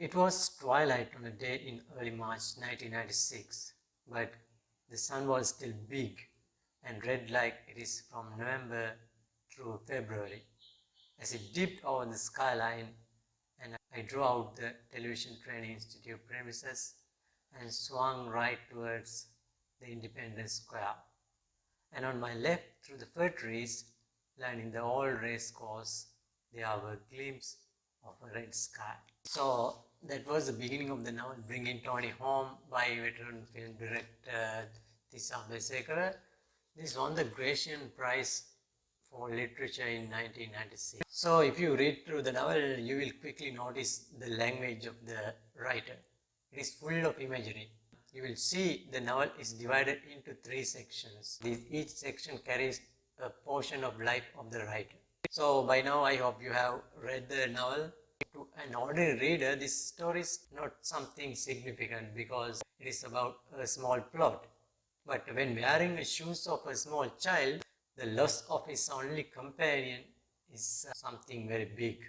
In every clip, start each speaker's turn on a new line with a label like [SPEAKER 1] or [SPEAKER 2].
[SPEAKER 1] It was twilight on a day in early March 1996, but the sun was still big and red like it is from November through February. As it dipped over the skyline and I drove out the Television Training Institute premises and swung right towards the Independence Square. And on my left, through the fir trees lining the old race course, there were glimpses of a red sky. So that was the beginning of the novel Bringing Tony Home by veteran film director Tissa Abeysekara. This won the Gratian Prize for Literature in 1996. So if you read through the novel, you will quickly notice the language of the writer. It is full of imagery. You will see the novel is divided into 3 sections. Each section carries a portion of life of the writer. So by now I hope you have read the novel. To an ordinary reader, this story is not something significant because it is about a small plot. But when wearing the shoes of a small child, the loss of his only companion is something very big.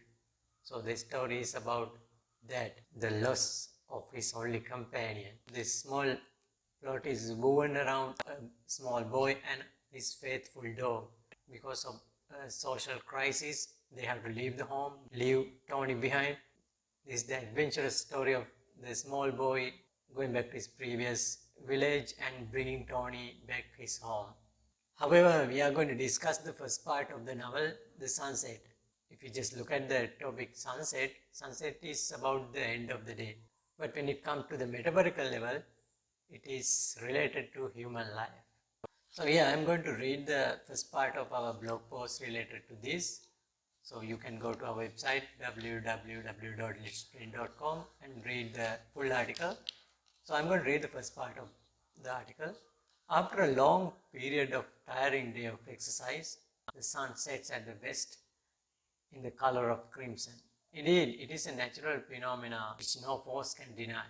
[SPEAKER 1] So the story is about that, the loss of his only companion. This small plot is woven around a small boy and his faithful dog. Because of a social crisis, they have to leave the home, leave Tony behind. This is the adventurous story of the small boy going back to his previous village and bringing Tony back his home. However, we are going to discuss the first part of the novel, the sunset. If you just look at the topic sunset, sunset is about the end of the day. But when it comes to the metaphorical level, it is related to human life. So yeah, I'm going to read the first part of our blog post related to this. So you can go to our website www.litsprint.com and read the full article. So I'm going to read the first part of the article. After a long period of tiring day of exercise, the sun sets at the west in the color of crimson. Indeed, it is a natural phenomenon which no force can deny.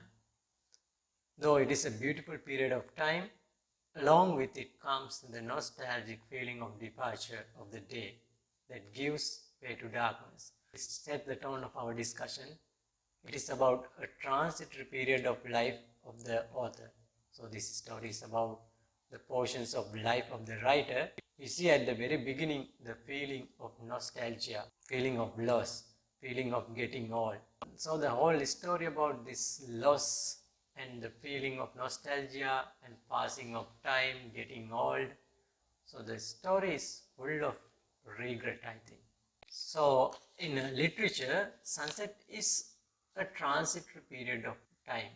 [SPEAKER 1] Though it is a beautiful period of time, along with it comes the nostalgic feeling of departure of the day that gives way to darkness. This sets the tone of our discussion. It is about a transitory period of life of the author. So this story is about the portions of life of the writer. We see at the very beginning the feeling of nostalgia, feeling of loss, feeling of getting old. So the whole story about this loss and the feeling of nostalgia and passing of time, getting old. So the story is full of regret, I think. So in literature, sunset is a transitory period of time.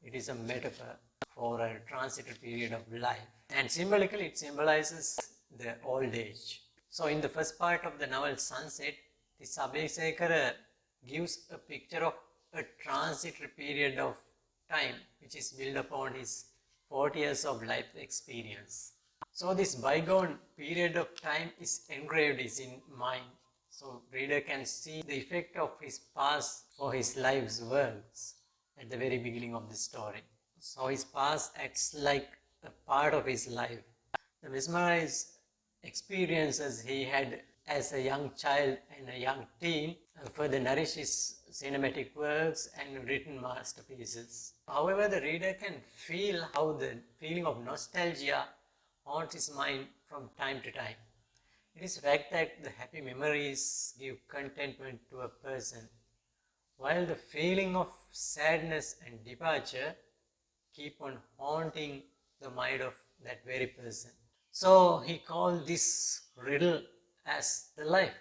[SPEAKER 1] It is a metaphor for a transitory period of life. And symbolically, it symbolizes the old age. So in the first part of the novel Sunset, Tissa Abeysekara gives a picture of a transitory period of time which is built upon his 40 years of life experience. So this bygone period of time is engraved in mind. So reader can see the effect of his past for his life's works at the very beginning of the story. So his past acts like a part of his life. The mesmerized experiences he had as a young child and a young teen further nourish his cinematic works and written masterpieces. However, the reader can feel how the feeling of nostalgia haunts his mind from time to time. It is a fact that the happy memories give contentment to a person, while the feeling of sadness and departure keep on haunting the mind of that very person. So he called this riddle as the life,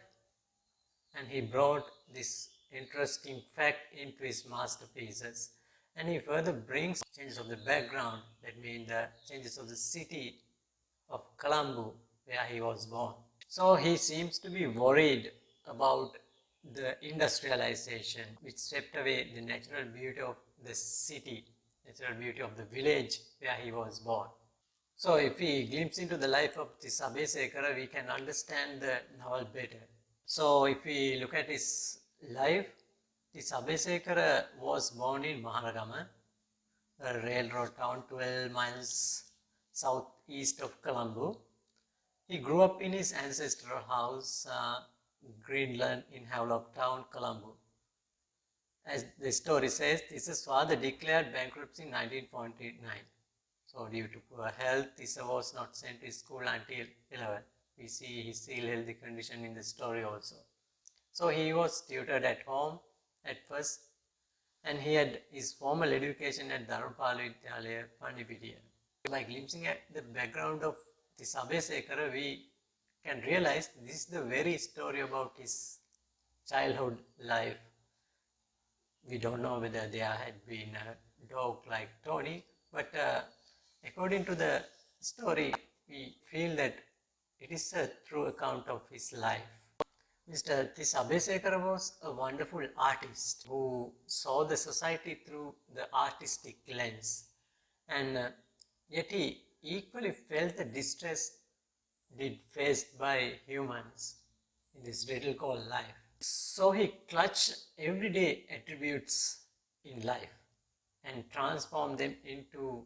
[SPEAKER 1] and he brought this interesting fact into his masterpieces. And he further brings changes of the background, that means the changes of the city of Colombo, where he was born. So he seems to be worried about the industrialization which swept away the natural beauty of the city, natural beauty of the village where he was born. So if we glimpse into the life of Tissa Abeysekara, we can understand the novel better. So if we look at his life, Tissa Abeysekara was born in Maharagama, a railroad town 12 miles southeast of Colombo. He grew up in his ancestral house, Greenland in Havelock Town, Colombo. As the story says, Tissa's father declared bankruptcy in 1949. So due to poor health, Tissa was not sent to school until 11. We see his ill healthy condition in the story also. So he was tutored at home at first, and he had his formal education at Dharmapala Vidyalaya, Pandipitiya. By glimpsing at the background of Tissa Abeysekara, we can realize this is the very story about his childhood life. We don't know whether there had been a dog like Tony, but according to the story, we feel that it is a true account of his life. Mr. Tissa Abeysekara was a wonderful artist who saw the society through the artistic lens, and yet he equally felt the distress faced by humans in this riddle called life. So he clutched everyday attributes in life and transformed them into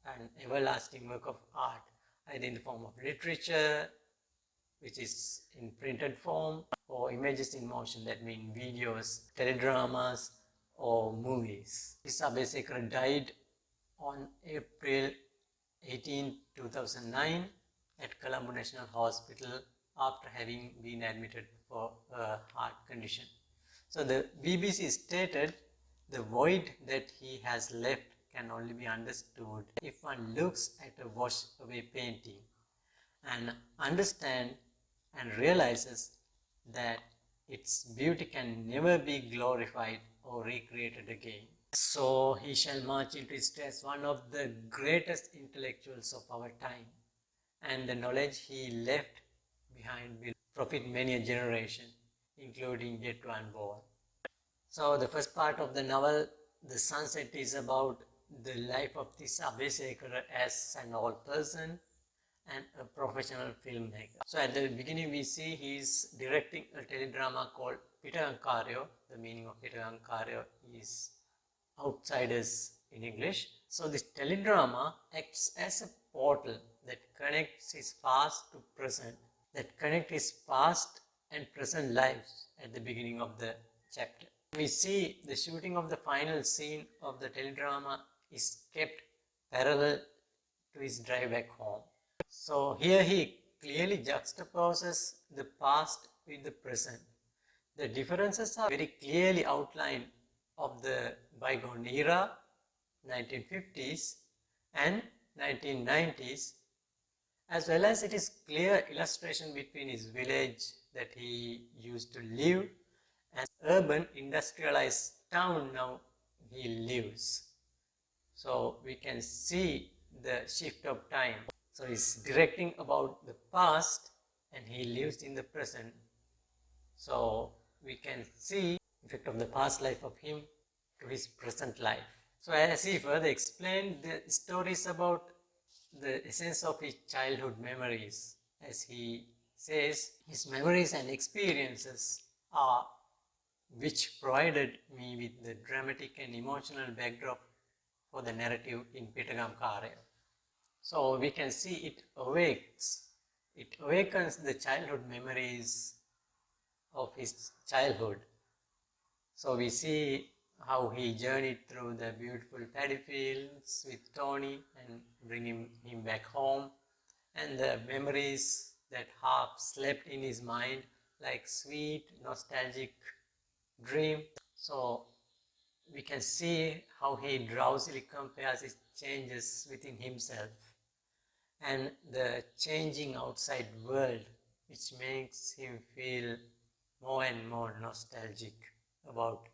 [SPEAKER 1] an everlasting work of art, either in the form of literature, which is in printed form, or images in motion, that mean videos, teledramas, or movies. Tissa Abeysekara died on April 18, 2009 at Colombo National Hospital after having been admitted for a heart condition. So the BBC stated the void that he has left can only be understood if one looks at a washed away painting and understand and realizes that its beauty can never be glorified or recreated again. So he shall march into history as one of the greatest intellectuals of our time, and the knowledge he left behind will profit many a generation, including yet to unborn. So the first part of the novel, The Sunset, is about the life of Tissa Abeysekara as an old person and a professional filmmaker. So at the beginning we see he is directing a teledrama called Pitagankaryo. The meaning of Pitagankaryo is outsiders in English. So this teledrama acts as a portal that connects his past to present, that connects his past and present lives at the beginning of the chapter. We see the shooting of the final scene of the teledrama is kept parallel to his drive back home. So here he clearly juxtaposes the past with the present. The differences are very clearly outlined of the bygone era, 1950s and 1990s, as well as it is clear illustration between his village that he used to live and urban industrialized town now he lives. So we can see the shift of time. So he's directing about the past and he lives in the present. So we can see the effect of the past life of him to his present life. So as he further explained, the stories about the essence of his childhood memories. As he says, his memories and experiences are which provided me with the dramatic and emotional backdrop for the narrative in Pitagankaryo. So we can see it awakens the childhood memories of his childhood. So we see how he journeyed through the beautiful paddy fields with Tony and bringing him back home, and the memories that half slept in his mind like sweet nostalgic dream. So we can see how he drowsily compares his changes within himself and the changing outside world, which makes him feel more and more nostalgic about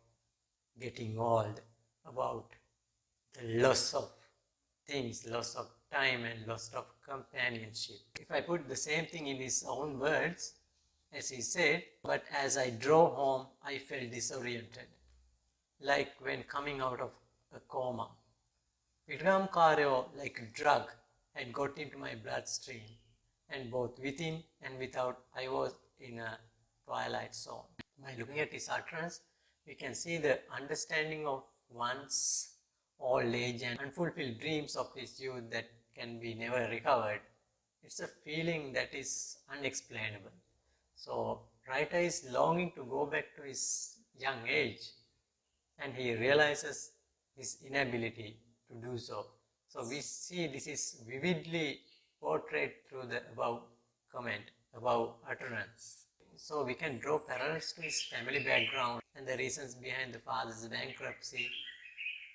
[SPEAKER 1] getting old, about the loss of things, loss of time and loss of companionship. If I put the same thing in his own words, as he said, but as I drove home, I felt disoriented, like when coming out of a coma. Pitagankaryo, like a drug, had got into my bloodstream, and both within and without, I was in a twilight zone. By looking at his utterance, we can see the understanding of one's old age and unfulfilled dreams of his youth that can be never recovered. It's a feeling that is unexplainable. So writer is longing to go back to his young age and he realizes his inability to do so. So we see this is vividly portrayed through the above comment, above utterance. So we can draw parallels to his family background and the reasons behind the father's bankruptcy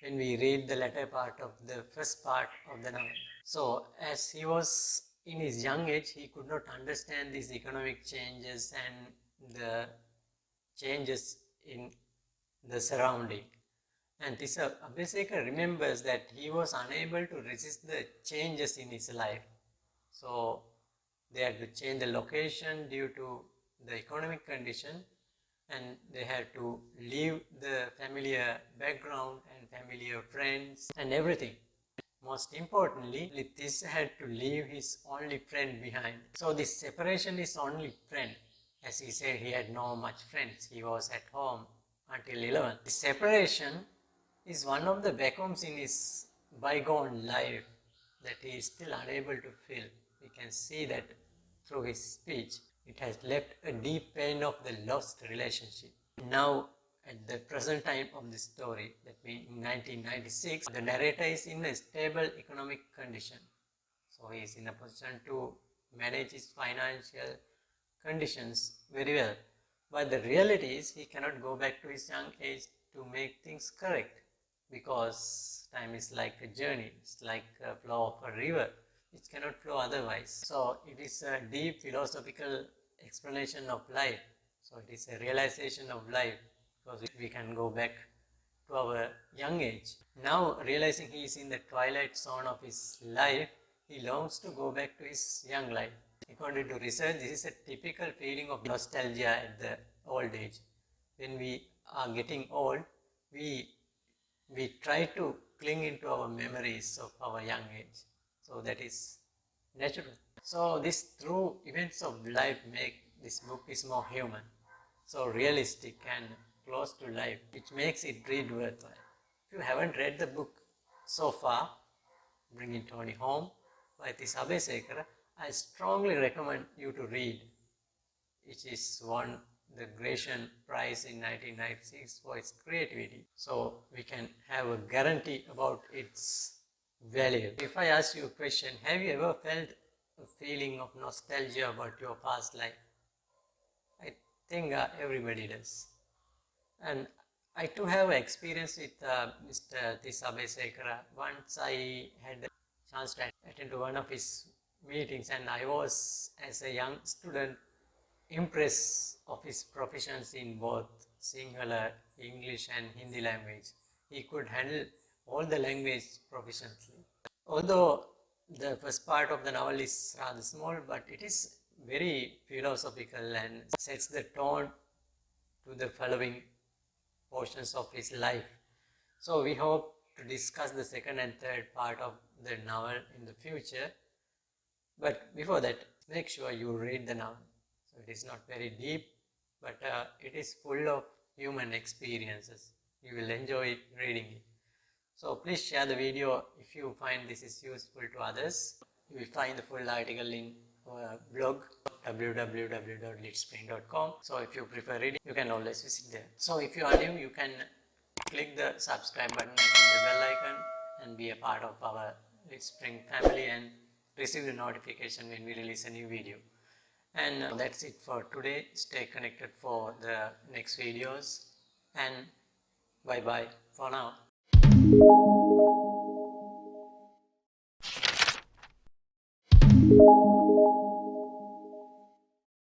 [SPEAKER 1] when we read the latter part of the first part of the novel. So as he was in his young age, he could not understand these economic changes and the changes in the surrounding. And Tissa Abeysekara remembers that he was unable to resist the changes in his life. So they had to change the location due to the economic condition, and they had to leave the familiar background and familiar friends and everything. Most importantly, Tissa had to leave his only friend behind. So this separation is only friend. As he said, he had no much friends. He was at home until 11. The separation is one of the vacuums in his bygone life that he is still unable to fill. We can see that through his speech. It has left a deep pain of the lost relationship. Now, at the present time of the story, that means in 1996, the narrator is in a stable economic condition. So he is in a position to manage his financial conditions very well. But the reality is he cannot go back to his young age to make things correct, because time is like a journey. It's like a flow of a river which cannot flow otherwise. So it is a deep philosophical explanation of life. So it is a realization of life, because we can go back to our young age. Now, realizing he is in the twilight zone of his life, he longs to go back to his young life. According to research, this is a typical feeling of nostalgia at the old age. When we are getting old, we try to cling into our memories of our young age. So that is natural. So this through events of life make this book is more human, so realistic and close to life, which makes it read worthwhile. If you haven't read the book so far, Bringing Tony Home by Tissa Abeysekara, I strongly recommend you to read. It is won the Gratian Prize in 1996 for its creativity. So we can have a guarantee about its value. If I ask you a question, have you ever felt a feeling of nostalgia about your past life? I think everybody does. And I too have experience with Mr. Tissa Abeysekara. Once I had a chance to attend to one of his meetings, and I was, as a young student, impressed of his proficiency in both Sinhala, English and Hindi language. He could handle all the language proficiently. Although the first part of the novel is rather small, but it is very philosophical and sets the tone to the following portions of his life. So we hope to discuss the second and third part of the novel in the future. But before that, make sure you read the novel. So it is not very deep, but it is full of human experiences. You will enjoy reading it. So please share the video if you find this is useful to others. You will find the full article in our blog www.litspring.com. So if you prefer reading, you can always visit there. So if you are new, you can click the subscribe button and hit the bell icon and be a part of our Litspring family and receive the notification when we release a new video. And that's it for today. Stay connected for the next videos, and bye bye for now.